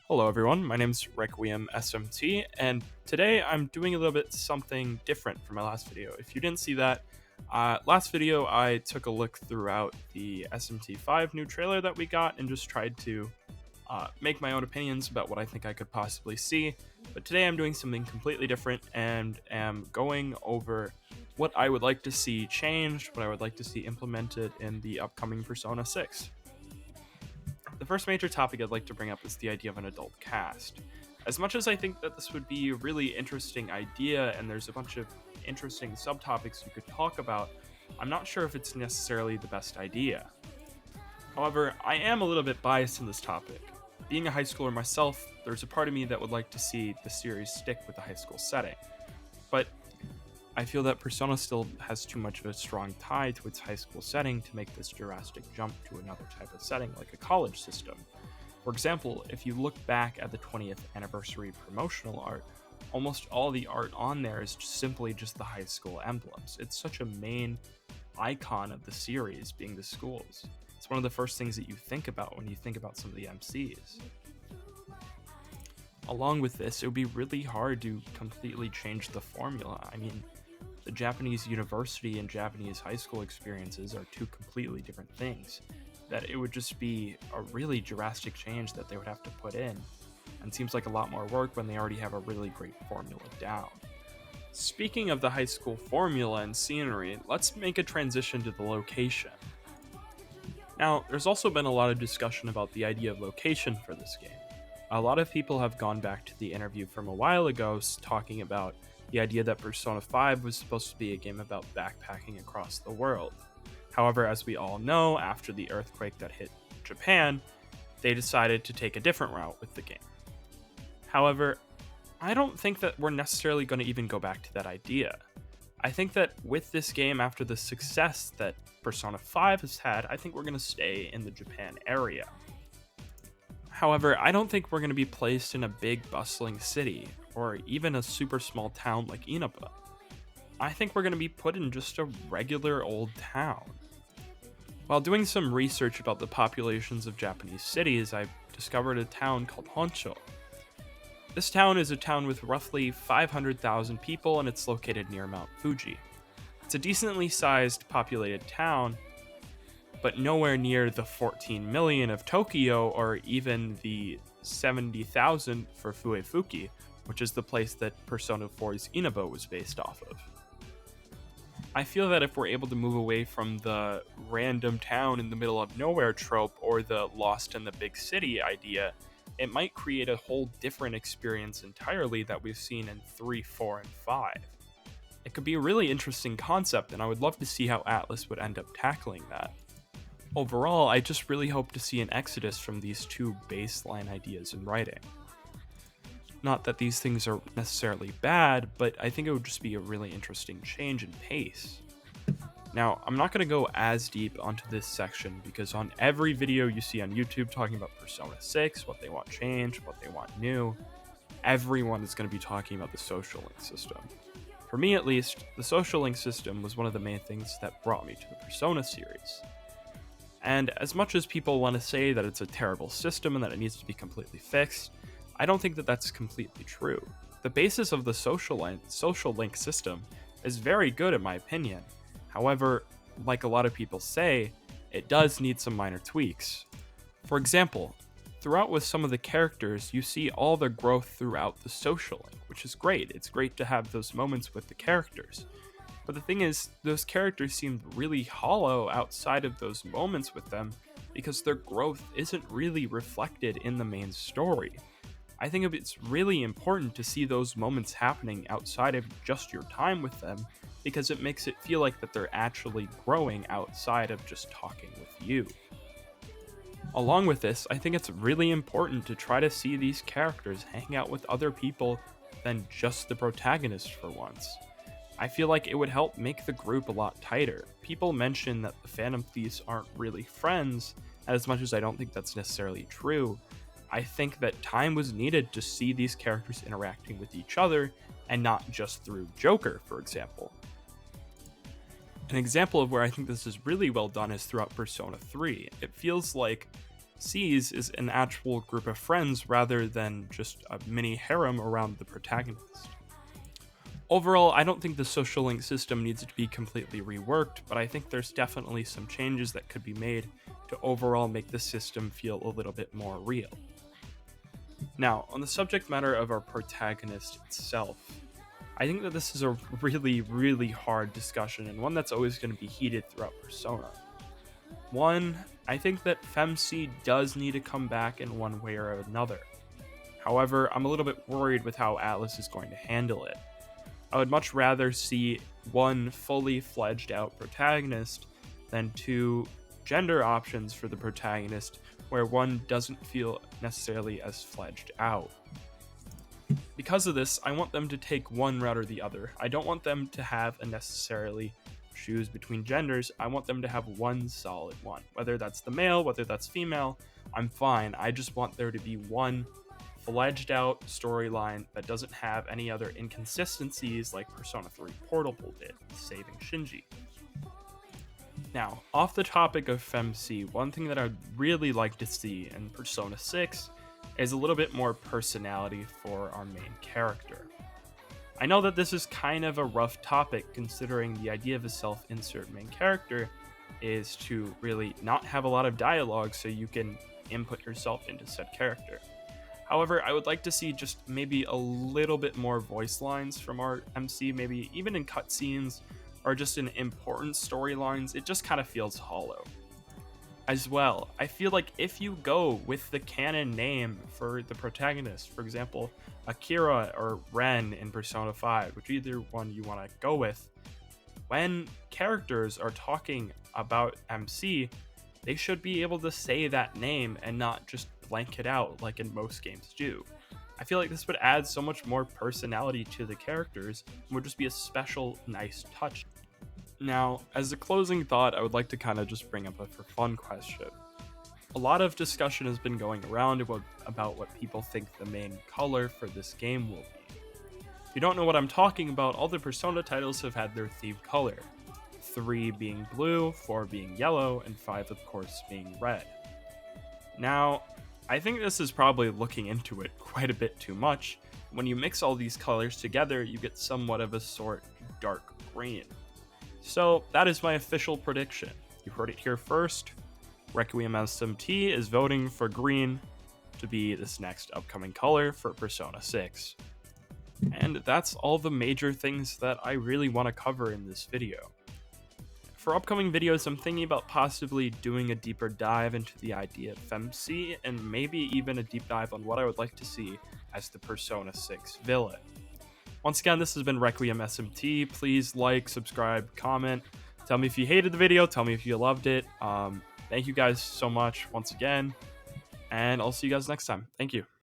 Hello everyone, my name's Requiem SMT, and today I'm doing a little bit something different from my last video. If you didn't see that, last video I took a look throughout the SMT5 new trailer that we got and just tried to make my own opinions about what I think I could possibly see. But today I'm doing something completely different and am going over what I would like to see changed, what I would like to see implemented in the upcoming Persona 6. The first major topic I'd like to bring up is the idea of an adult cast. As much as I think that this would be a really interesting idea and there's a bunch of interesting subtopics you could talk about, I'm not sure if it's necessarily the best idea. However, I am a little bit biased in this topic. Being a high schooler myself, there's a part of me that would like to see the series stick with the high school setting. But I feel that Persona still has too much of a strong tie to its high school setting to make this drastic jump to another type of setting like a college system. For example, if you look back at the 20th anniversary promotional art, almost all the art on there is simply just the high school emblems. It's such a main icon of the series being the schools. It's one of the first things that you think about when you think about some of the MCs. Along with this, it would be really hard to completely change the formula. I mean, the Japanese university and Japanese high school experiences are two completely different things. That it would just be a really drastic change that they would have to put in, and seems like a lot more work when they already have a really great formula down. Speaking of the high school formula and scenery, let's make a transition to the location. Now, there's also been a lot of discussion about the idea of location for this game. A lot of people have gone back to the interview from a while ago talking about the idea that Persona 5 was supposed to be a game about backpacking across the world. However, as we all know, after the earthquake that hit Japan, they decided to take a different route with the game. However, I don't think that we're necessarily going to even go back to that idea. I think that with this game, after the success that Persona 5 has had, I think we're going to stay in the Japan area. However, I don't think we're going to be placed in a big bustling city, or even a super small town like Inaba. I think we're going to be put in just a regular old town. While doing some research about the populations of Japanese cities, I discovered a town called Honsho. This town is a town with roughly 500,000 people and it's located near Mount Fuji. It's a decently sized populated town, but nowhere near the 14 million of Tokyo or even the 70,000 for Fuefuki, which is the place that Persona 4's Inaba was based off of. I feel that if we're able to move away from the random town in the middle of nowhere trope or the lost in the big city idea, it might create a whole different experience entirely that we've seen in 3, 4, and 5. It could be a really interesting concept, and I would love to see how Atlus would end up tackling that. Overall, I just really hope to see an exodus from these two baseline ideas in writing. Not that these things are necessarily bad, but I think it would just be a really interesting change in pace. Now, I'm not going to go as deep onto this section because on every video you see on YouTube talking about Persona 6, what they want changed, what they want new, everyone is going to be talking about the social link system. For me at least, the social link system was one of the main things that brought me to the Persona series. And as much as people want to say that it's a terrible system and that it needs to be completely fixed, I don't think that that's completely true. The basis of the social link system is very good in my opinion. However, like a lot of people say, it does need some minor tweaks. For example, throughout with some of the characters, you see all their growth throughout the social link, which is great. It's great to have those moments with the characters. But the thing is, those characters seemed really hollow outside of those moments with them because their growth isn't really reflected in the main story. I think it's really important to see those moments happening outside of just your time with them because it makes it feel like that they're actually growing outside of just talking with you. Along with this, I think it's really important to try to see these characters hang out with other people than just the protagonist for once. I feel like it would help make the group a lot tighter. People mention that the Phantom Thieves aren't really friends, and as much as I don't think that's necessarily true, I think that time was needed to see these characters interacting with each other, and not just through Joker, for example. An example of where I think this is really well done is throughout Persona 3. It feels like sees is an actual group of friends rather than just a mini harem around the protagonist. Overall, I don't think the social link system needs to be completely reworked, but I think there's definitely some changes that could be made to overall make the system feel a little bit more real. Now, on the subject matter of our protagonist itself, I think that this is a really hard discussion and one that's always going to be heated throughout Persona. One, I think that FemC does need to come back in one way or another. However, I'm a little bit worried with how Atlus is going to handle it. I would much rather see one fully fledged out protagonist than two gender options for the protagonist where one doesn't feel necessarily as fledged out. Because of this, I want them to take one route or the other. I don't want them to have a necessarily choose between genders. I want them to have one solid one. Whether that's the male, whether that's female, I'm fine. I just want there to be one fledged out storyline that doesn't have any other inconsistencies like Persona 3 Portable did, saving Shinji. Now, off the topic of FemC, one thing that I'd really like to see in Persona 6 is a little bit more personality for our main character. I know that this is kind of a rough topic considering the idea of a self-insert main character is to really not have a lot of dialogue so you can input yourself into said character. However, I would like to see just maybe a little bit more voice lines from our MC, maybe even in cutscenes or just in important storylines. It just kind of feels hollow. As well, I feel like if you go with the canon name for the protagonist, for example, Akira or Ren in Persona 5, which either one you want to go with, when characters are talking about MC, they should be able to say that name and not just blank it out like in most games do. I feel like this would add so much more personality to the characters and would just be a special, nice touch. Now, as a closing thought, I would like to kind of just bring up a for fun question. A lot of discussion has been going around about what people think the main color for this game will be. If you don't know what I'm talking about, all the Persona titles have had their theme color. 3 being blue, 4 being yellow, and 5 of course being red. Now, I think this is probably looking into it quite a bit too much. When you mix all these colors together, you get somewhat of a sort of dark green. So that is my official prediction. You heard it here first. Requiem SMT is voting for green to be this next upcoming color for Persona 6. And that's all the major things that I really want to cover in this video. For upcoming videos, I'm thinking about possibly doing a deeper dive into the idea of FemC and maybe even a deep dive on what I would like to see as the Persona 6 villain. Once again, this has been Requiem SMT. Please like, subscribe, comment. Tell me if you hated the video. Tell me if you loved it. Thank you guys so much once again. And I'll see you guys next time. Thank you.